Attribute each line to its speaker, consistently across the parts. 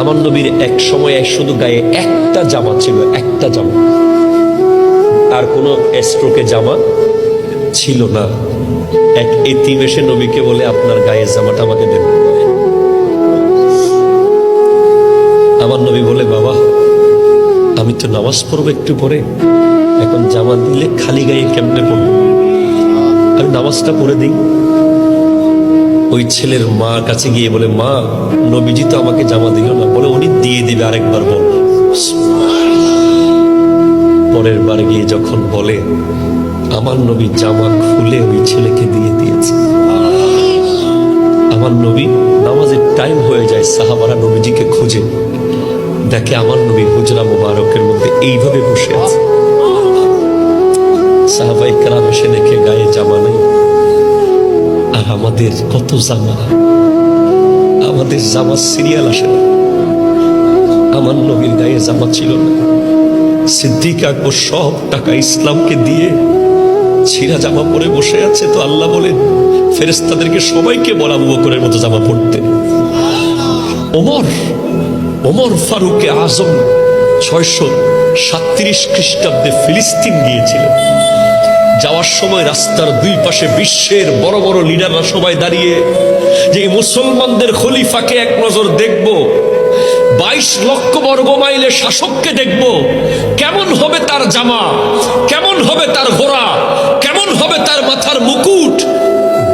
Speaker 1: আমার নবীর এক সময় শুধু গায়ে একটা জামা ছিল, একটা জামা, আর কোনো স্ট্রোকে জামা ছিল না। এক এতিম এসে নবীকে বলে, আপনার গায়ের জামাটা আমাকে দেন। আমার নবী বলে, বাবা আমি তো নামাজ পড়বো একটু পরে, এখন জামা দিলে খালি গায়ে কেমনে পড়বো, আমি নামাজটা পড়ে দিই। ওই ছেলের মা কাছে গিয়ে বলে, মা নবীজি তো আমাকে জামা দিল না। বলে, উনি দিয়ে দিবে, আরেকবার বল। পরের বার গিয়ে যখন বলে, আমার নবী জামা খুলে ওই ছেলেকে দিয়ে দিয়েছে। আমার নবী, নামাজের টাইম হয়ে যায়, সাহাবারা নবীজিকে খুঁজে দেখে আমার নবী হুজরা মুবারকের মধ্যে এইভাবে বসে আছে। সাহাবায়ে কেরাম এসে দেখে গায়ে জামা নেই। আর আমাদের কত জামা, আমাদের জামা সিরিয়াল আসে না। আমার নবীর গায়ে জামা ছিল না। সিদ্দিক আকবর সব টাকা ইসলামকে দিয়ে ছিঁড়া জামা পরে বসে আছে। তো আল্লাহ বলেন, ফেরেশতাদেরকে সবাইকে বলা, আবু বকরের মতো জামা পড়তে। ওমর ফারুক আজম 637 খ্রিস্টাব্দে ফিলিস্তিন গিয়েছিলেন। যাওয়ার সময় রাস্তার দুই পাশে বিশ্বের বড় বড় লিডাররা সবাই দাঁড়িয়ে, যে মুসলমানদের খলিফাকে এক নজর দেখব, 22 লক্ষ বর্গ মাইলের শাসককে দেখব, কেমন হবে তার জামা, কেমন হবে তার ঘোড়া, কেমন হবে তার মাথার মুকুট।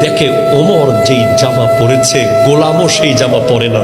Speaker 1: দেখে ওমর যেই জামা পরেছে, গোলামও সেই জামা পরে না।